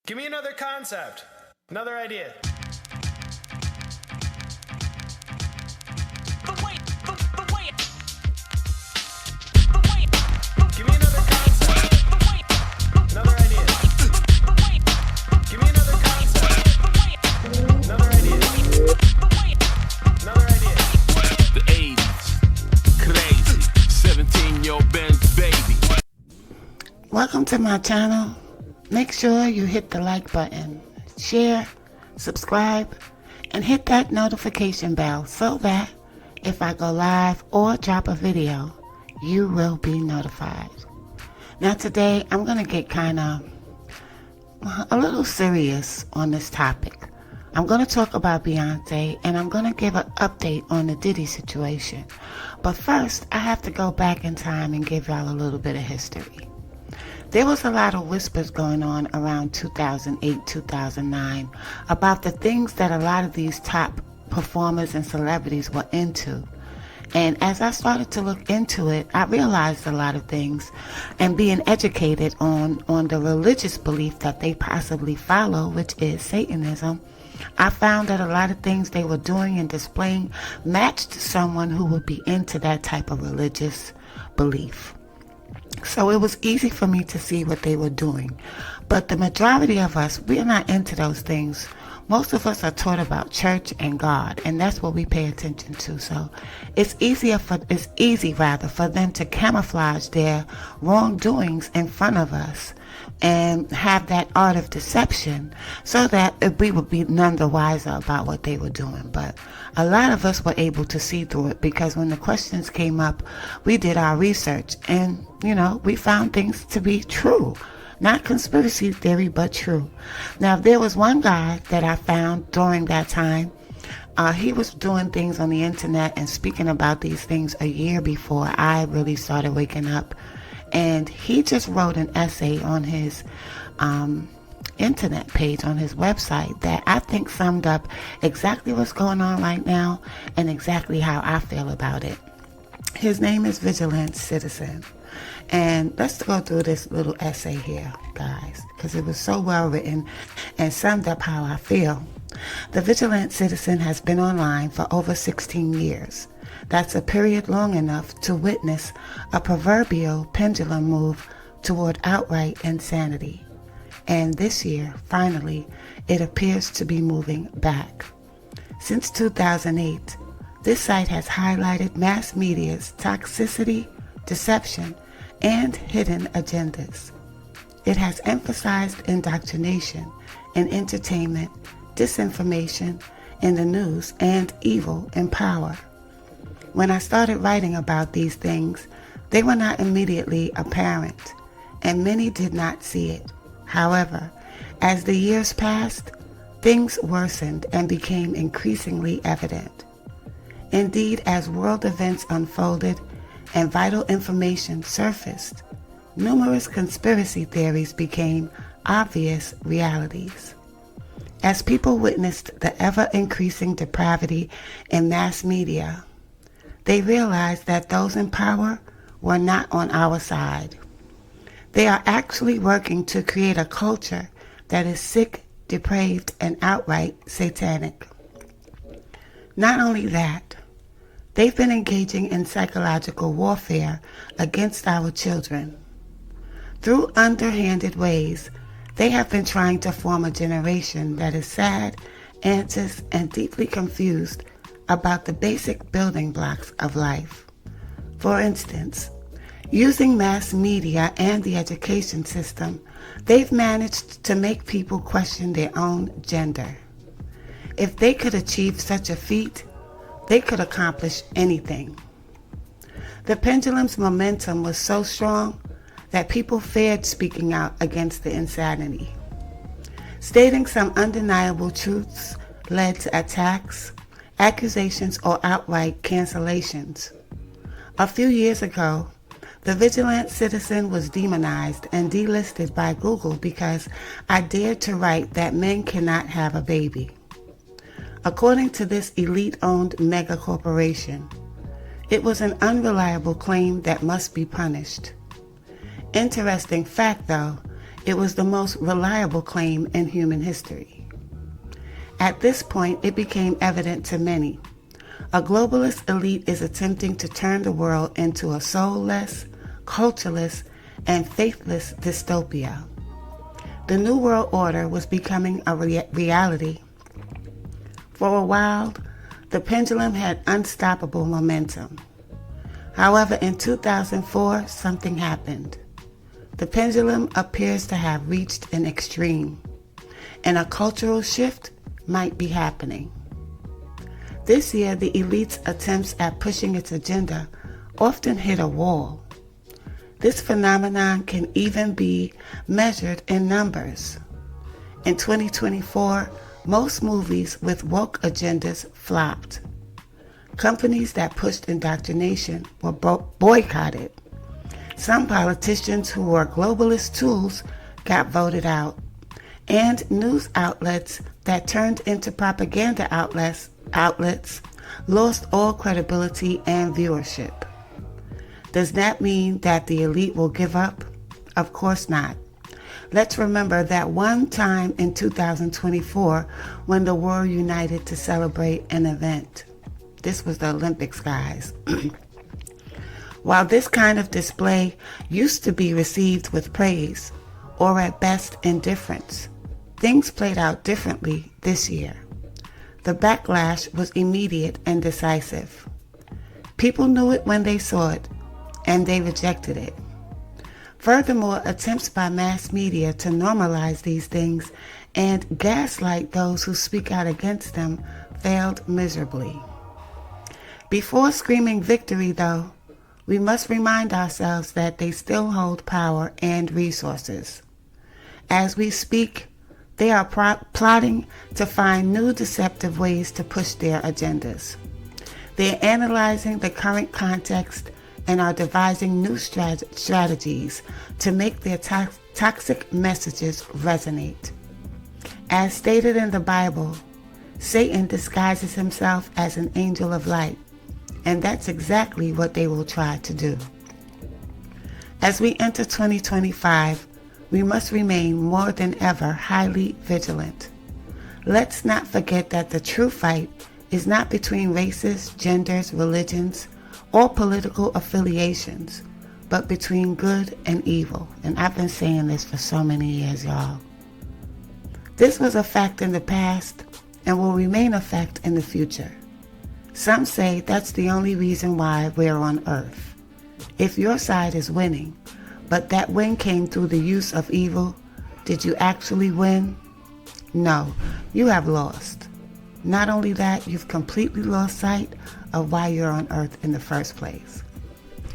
Give me another concept. Another idea. Give me another concept. Another idea. Give me another concept. Another idea. Another idea. The 80s, crazy, 17-year-old Ben's baby. Welcome to my channel. Make sure you hit the like button, share, subscribe, and hit that notification bell so that if I go live or drop a video, you will be notified. Now today I'm going to get kind of a little serious on this topic. I'm going to talk about Beyonce and I'm going to give an update on the Diddy situation. But first, I have to go back in time and give y'all a little bit of history. There was a lot of whispers going on around 2008, 2009 about the things that a lot of these top performers and celebrities were into. And as I started to look into it, I realized a lot of things, and being educated on the religious belief that they possibly follow, which is Satanism, I found that a lot of things they were doing and displaying matched someone who would be into that type of religious belief. So it was easy for me to see what they were doing. But the majority of us, we are not into those things. Most of us are taught about church and God, and that's what we pay attention to. So it's easy for them to camouflage their wrongdoings in front of us and have that art of deception so that we would be none the wiser about what they were doing. But a lot of us were able to see through it because when the questions came up, we did our research and, we found things to be true. Not conspiracy theory, but true. Now, there was one guy that I found during that time. He was doing things on the internet and speaking about these things a year before I really started waking up. And he just wrote an essay on his internet page, on his website, that I think summed up exactly what's going on right now and exactly how I feel about it. His name is Vigilant Citizen. And let's go through this little essay here, guys, because it was so well written and summed up how I feel. The Vigilant Citizen has been online for over 16 years. That's a period long enough to witness a proverbial pendulum move toward outright insanity. And this year, finally, it appears to be moving back. Since 2008, this site has highlighted mass media's toxicity, deception, and hidden agendas. It has emphasized indoctrination in entertainment, disinformation in the news, and evil in power. When I started writing about these things, they were not immediately apparent, and many did not see it. However, as the years passed, things worsened and became increasingly evident. Indeed, as world events unfolded and vital information surfaced, numerous conspiracy theories became obvious realities. As people witnessed the ever-increasing depravity in mass media, they realized that those in power were not on our side. They are actually working to create a culture that is sick, depraved, and outright satanic. Not only that, they've been engaging in psychological warfare against our children. Through underhanded ways, they have been trying to form a generation that is sad, anxious, and deeply confused about the basic building blocks of life. For instance, using mass media and the education system, they've managed to make people question their own gender. If they could achieve such a feat, they could accomplish anything. The pendulum's momentum was so strong that people feared speaking out against the insanity. Stating some undeniable truths led to attacks, accusations, or outright cancellations. A few years ago, the Vigilant Citizen was demonized and delisted by Google because I dared to write that men cannot have a baby. According to this elite-owned mega corporation, it was an unreliable claim that must be punished. Interesting fact, though, It was the most reliable claim in human history. At this point, it became evident to many. A globalist elite is attempting to turn the world into a soulless, cultureless, and faithless dystopia. The New World Order was becoming a reality. For a while, the pendulum had unstoppable momentum. However, in 2004, something happened. The pendulum appears to have reached an extreme, and a cultural shift might be happening. This year, the elite's attempts at pushing its agenda often hit a wall. This phenomenon can even be measured in numbers. In 2024, most movies with woke agendas flopped. Companies that pushed indoctrination were boycotted. Some politicians who were globalist tools got voted out. And news outlets that turned into propaganda outlets lost all credibility and viewership. Does that mean that the elite will give up? Of course not. Let's remember that one time in 2024 when the world united to celebrate an event. This was the Olympics, guys. While this kind of display used to be received with praise, or at best indifference, things played out differently this year. The backlash was immediate and decisive. People knew it when they saw it, and they rejected it. Furthermore, attempts by mass media to normalize these things and gaslight those who speak out against them failed miserably. Before screaming victory, though, we must remind ourselves that they still hold power and resources. As we speak, they are plotting to find new deceptive ways to push their agendas. They are analyzing the current context and are devising new strategies to make their toxic messages resonate. As stated in the Bible, Satan disguises himself as an angel of light, and that's exactly what they will try to do. As we enter 2025, we must remain more than ever highly vigilant. Let's not forget that the true fight is not between races, genders, religions, or political affiliations, but between good and evil. And I've been saying this for so many years, y'all. This was a fact in the past and will remain a fact in the future. Some say that's the only reason why we're on Earth. If your side is winning, but that win came through the use of evil, did you actually win? No, you have lost. Not only that, you've completely lost sight of why you're on Earth in the first place.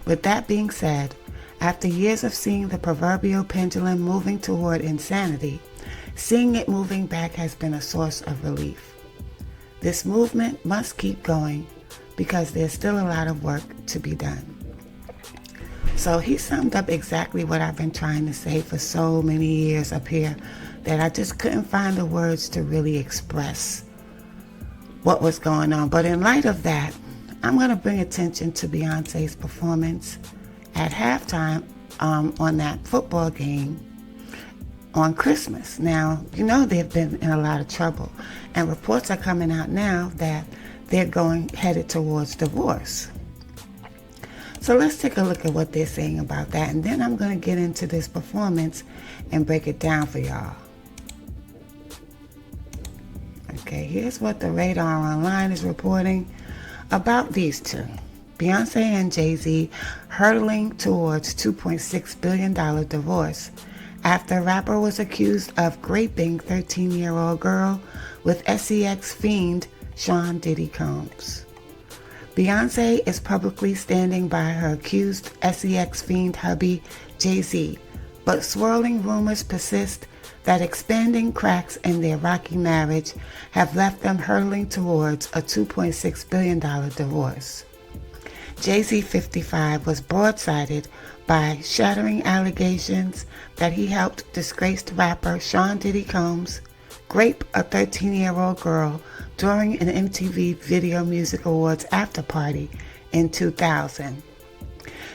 With that being said, after years of seeing the proverbial pendulum moving toward insanity, seeing it moving back has been a source of relief. This movement must keep going because there's still a lot of work to be done. So he summed up exactly what I've been trying to say for so many years up here that I just couldn't find the words to really express what was going on. But in light of that, I'm going to bring attention to Beyonce's performance at halftime on that football game on Christmas. Now, you know they've been in a lot of trouble, and reports are coming out now that they're headed towards divorce. So let's take a look at what they're saying about that, and then I'm going to get into this performance and break it down for y'all. Okay, here's what the Radar Online is reporting about these two. Beyonce and Jay-Z hurtling towards $2.6 billion divorce after rapper was accused of raping 13-year-old girl with SEX fiend Sean Diddy Combs. Beyonce is publicly standing by her accused SEX fiend hubby Jay-Z, but swirling rumors persist that expanding cracks in their rocky marriage have left them hurtling towards a $2.6 billion divorce. Jay-Z, 55, was broadsided by shattering allegations that he helped disgraced rapper Sean Diddy Combs rape a 13-year-old girl during an MTV Video Music Awards after party in 2000.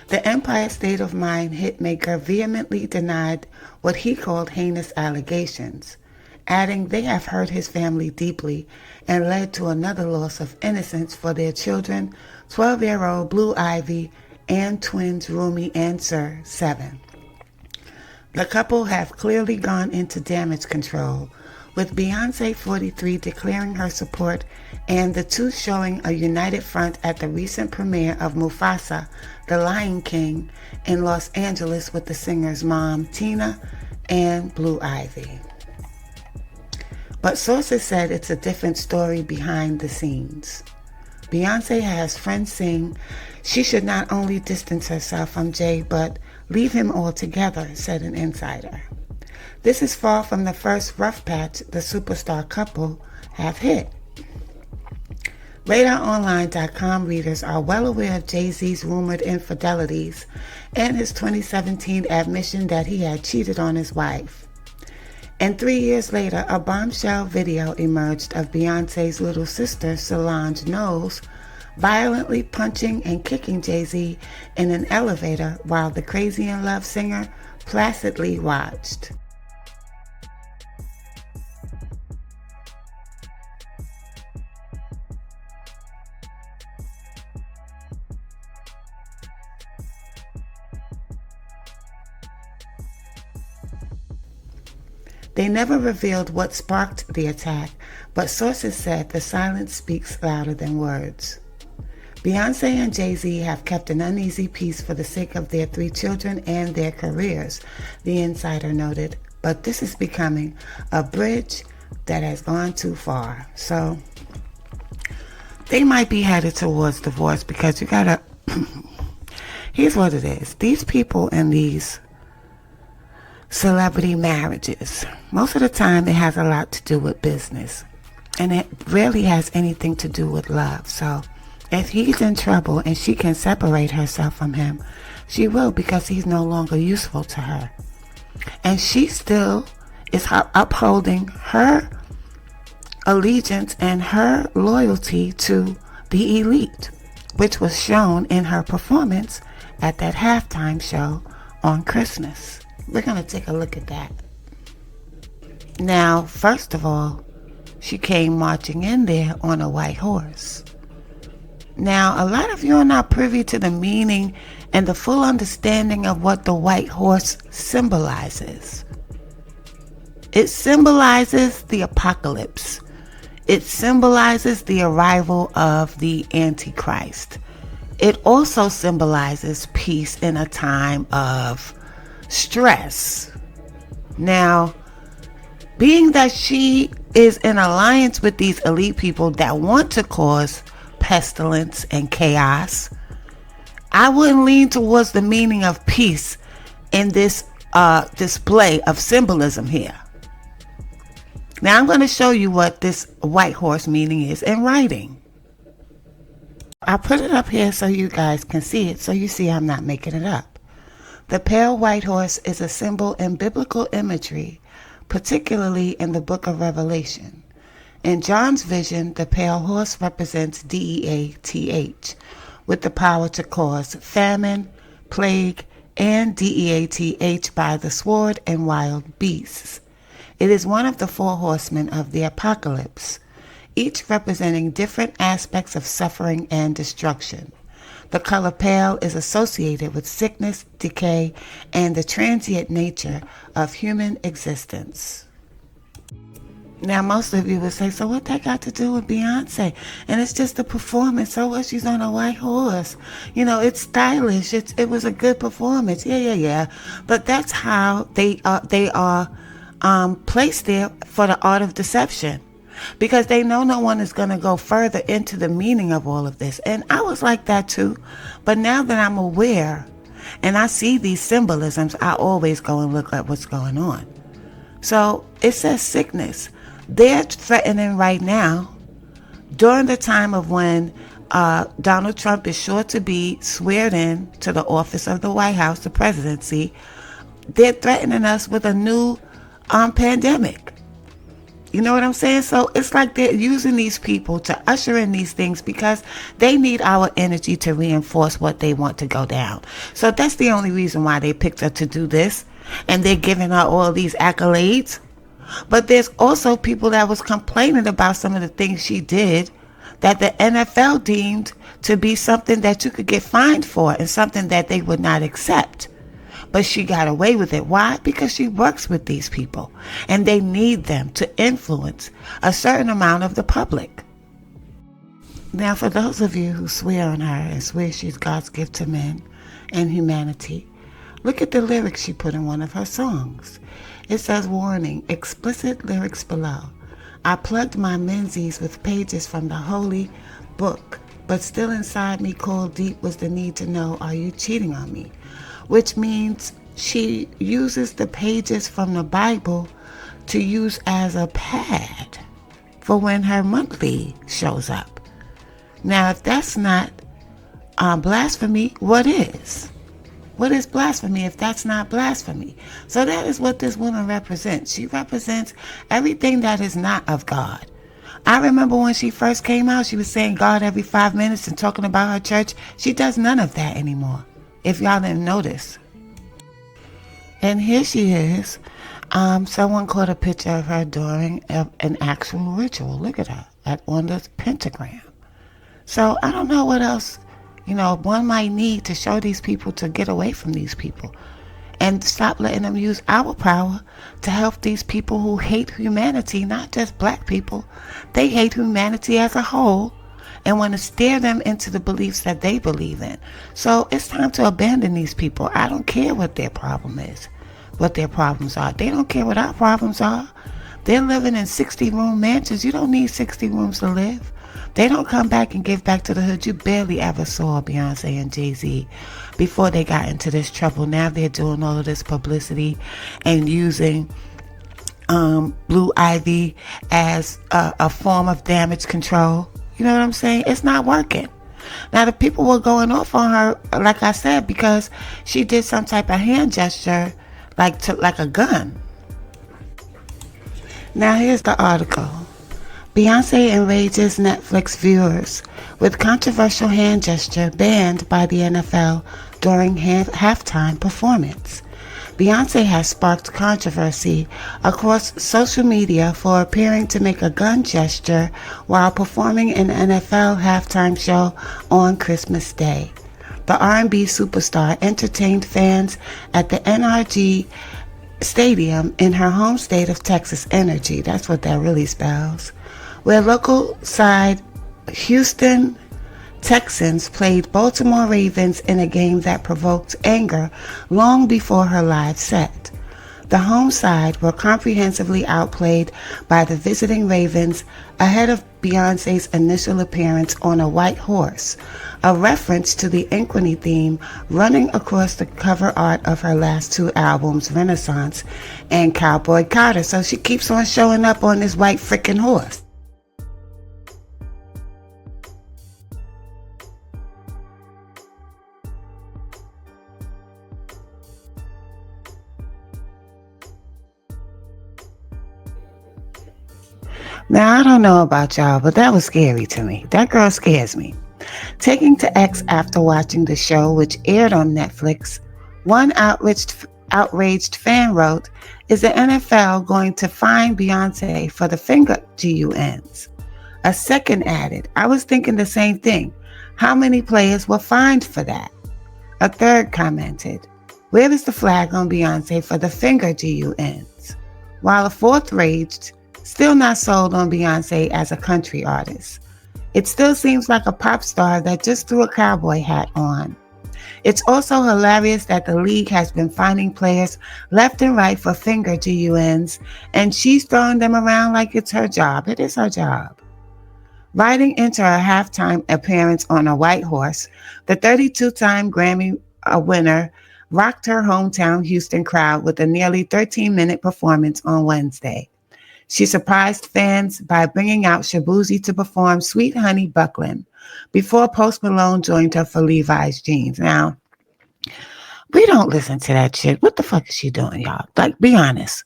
The Empire State of Mind hitmaker vehemently denied what he called heinous allegations, adding they have hurt his family deeply and led to another loss of innocence for their children, 12-year-old Blue Ivy and twins Rumi and Sir, 7. The couple have clearly gone into damage control, with Beyonce 43 declaring her support and the two showing a united front at the recent premiere of Mufasa, The Lion King, in Los Angeles with the singer's mom, Tina, and Blue Ivy. But sources said it's a different story behind the scenes. Beyonce has friends saying she should not only distance herself from Jay, but leave him altogether, said an insider. This is far from the first rough patch the superstar couple have hit. RadarOnline.com readers are well aware of Jay-Z's rumored infidelities and his 2017 admission that he had cheated on his wife. And 3 years later, a bombshell video emerged of Beyonce's little sister, Solange Knowles, violently punching and kicking Jay-Z in an elevator while the Crazy in Love singer placidly watched. They never revealed what sparked the attack, but sources said the silence speaks louder than words. Beyonce and Jay-Z have kept an uneasy peace for the sake of their 3 children and their careers, the insider noted, but this is becoming a bridge that has gone too far. So they might be headed towards divorce because you gotta, here's what it is. These people in these celebrity marriages, most of the time it has a lot to do with business, and it rarely has anything to do with love. So if he's in trouble and she can separate herself from him, she will, because he's no longer useful to her. And she still is upholding her allegiance and her loyalty to the elite, which was shown in her performance at that halftime show on Christmas. We're going to take a look at that. Now, first of all, she came marching in there on a white horse. Now, a lot of you are not privy to the meaning and the full understanding of what the white horse symbolizes. It symbolizes the apocalypse. It symbolizes the arrival of the Antichrist. It also symbolizes peace in a time of stress. Now, being that she is in alliance with these elite people that want to cause pestilence and chaos, I wouldn't lean towards the meaning of peace in this display of symbolism here. Now I'm going to show you what this white horse meaning is in writing. I'll put it up here so you guys can see it, so you see I'm not making it up. The pale white horse is a symbol in biblical imagery, particularly in the book of Revelation. In John's vision, the pale horse represents DEATH, with the power to cause famine, plague, and DEATH by the sword and wild beasts. It is one of the 4 horsemen of the apocalypse, each representing different aspects of suffering and destruction. The color pale is associated with sickness, decay, and the transient nature of human existence. Now, most of you would say, so what that got to do with Beyonce? And it's just a performance. So what? She's on a white horse. You know, it's stylish. It was a good performance. Yeah. But that's how they are placed there for the art of deception, because they know no one is going to go further into the meaning of all of this. And I was like that too. But now that I'm aware and I see these symbolisms, I always go and look at what's going on. So it says sickness. They're threatening right now, during the time of when Donald Trump is sure to be sworn in to the office of the White House, the presidency. They're threatening us with a new pandemic. You know what I'm saying? So it's like they're using these people to usher in these things because they need our energy to reinforce what they want to go down. So that's the only reason why they picked her to do this. And they're giving her all these accolades. But there's also people that was complaining about some of the things she did that the NFL deemed to be something that you could get fined for and something that they would not accept. But she got away with it. Why? Because she works with these people and they need them to influence a certain amount of the public. Now, for those of you who swear on her and swear she's God's gift to men and humanity, look at the lyrics she put in one of her songs. It says, warning, explicit lyrics below. I plugged my menzies with pages from the holy book, but still inside me cold deep was the need to know, are you cheating on me? Which means she uses the pages from the Bible to use as a pad for when her monthly shows up. Now, if that's not blasphemy, what is? What is blasphemy if that's not blasphemy? So that is what this woman represents. She represents everything that is not of God. I remember when she first came out, she was saying God every 5 minutes and talking about her church. She does none of that anymore, if y'all didn't notice. And here she is. Someone caught a picture of her during an actual ritual. Look at her on the pentagram. So I don't know what else, one might need to show these people to get away from these people and stop letting them use our power to help these people who hate humanity, not just black people. They hate humanity as a whole and want to steer them into the beliefs that they believe in. So it's time to abandon these people. I don't care what their problem is, what their problems are. They don't care what our problems are. They're living in 60-room mansions. You don't need 60 rooms to live. They don't come back and give back to the hood. You barely ever saw Beyonce and Jay-Z before they got into this trouble. Now they're doing all of this publicity and using Blue Ivy as a form of damage control. You know what I'm saying? It's not working. Now the people were going off on her, like I said, because she did some type of hand gesture like a gun. Now here's the article. Beyonce enrages Netflix viewers with controversial hand gesture banned by the NFL during halftime performance. Beyonce has sparked controversy across social media for appearing to make a gun gesture while performing an NFL halftime show on Christmas Day. The R&B superstar entertained fans at the NRG Stadium in her home state of Texas Energy. That's what that really spells. Where local side Houston Texans played Baltimore Ravens in a game that provoked anger long before her live set. The home side were comprehensively outplayed by the visiting Ravens ahead of Beyonce's initial appearance on a white horse, a reference to the Inquini theme running across the cover art of her last two albums, Renaissance and Cowboy Carter. So she keeps on showing up on this white frickin' horse. Now, I don't know about y'all, but that was scary to me. That girl scares me. Taking to X after watching the show, which aired on Netflix, one outraged fan wrote, is the NFL going to fine Beyonce for the finger GUNs? A second added, I was thinking the same thing. How many players were fined for that? A third commented, where is the flag on Beyonce for the finger GUNs? While a fourth raged, still not sold on Beyonce as a country artist. It still seems like a pop star that just threw a cowboy hat on. It's also hilarious that the league has been finding players left and right for finger GUNs, and she's throwing them around like it's her job. It is her job. Riding into her halftime appearance on a white horse, the 32-time Grammy winner rocked her hometown Houston crowd with a nearly 13-minute performance on Wednesday. She surprised fans by bringing out Shaboozey to perform Sweet Honey Bucklin' before Post Malone joined her for Levi's jeans. Now, we don't listen to that shit. What the fuck is she doing, y'all? Like, be honest.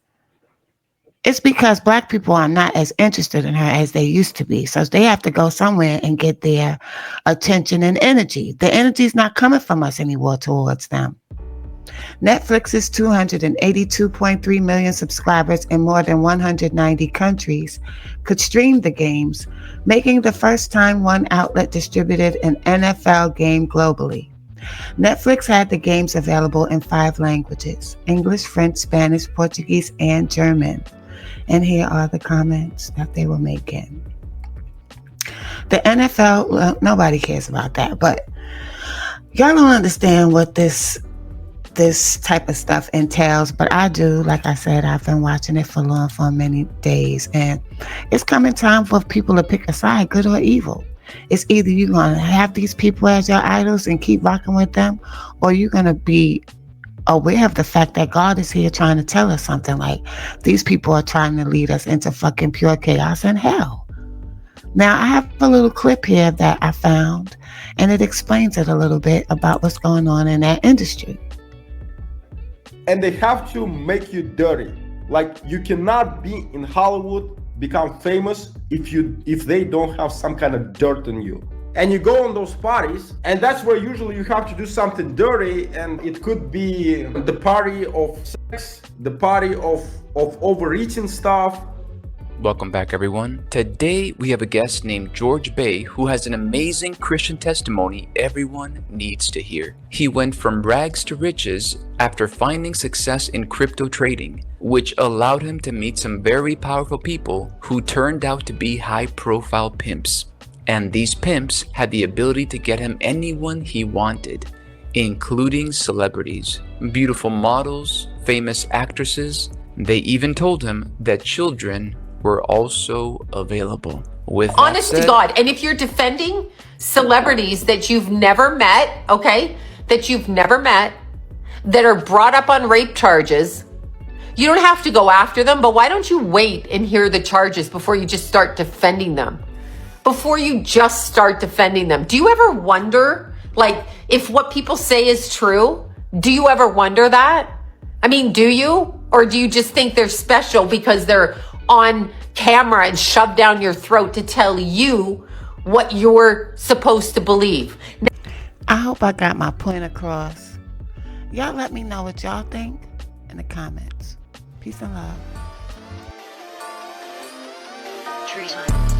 It's because black people are not as interested in her as they used to be. So they have to go somewhere and get their attention and energy. The energy is not coming from us anymore towards them. Netflix's 282.3 million subscribers in more than 190 countries could stream the games, making the first time one outlet distributed an NFL game globally. Netflix had the games available in 5 languages: English, French, Spanish, Portuguese, and German. And here are the comments that they were making. The NFL, well, nobody cares about that, but y'all don't understand what this type of stuff entails, but I do. Like I said, I've been watching it for many days, and it's coming time for people to pick a side, good or evil. It's either you're going to have these people as your idols and keep rocking with them, or you're going to be aware of the fact that God is here trying to tell us something, like these people are trying to lead us into fucking pure chaos and hell. Now, I have a little clip here that I found, and it explains it a little bit about what's going on in that industry. And they have to make you dirty. Like, you cannot be in Hollywood, become famous if they don't have some kind of dirt on you. And you go on those parties, and that's where usually you have to do something dirty, and it could be the party of sex, the party of overeating stuff. Welcome back, everyone. Today we have a guest named George Bay who has an amazing Christian testimony everyone needs to hear. He went from rags to riches after finding success in crypto trading, which allowed him to meet some very powerful people who turned out to be high-profile pimps. And these pimps had the ability to get him anyone he wanted, including celebrities, beautiful models, famous actresses. They even told him that children were also available. With honest to God, and if you're defending celebrities that you've never met, okay, that are brought up on rape charges, you don't have to go after them, but why don't you wait and hear the charges before you just start defending them? Do you ever wonder, like, if what people say is true? Do you ever wonder that? I mean, do you? Or do you just think they're special because they're on camera and shoved down your throat to tell you what you're supposed to believe? I hope I got my point across. Y'all let me know what y'all think in the comments. Peace and love. Treatment.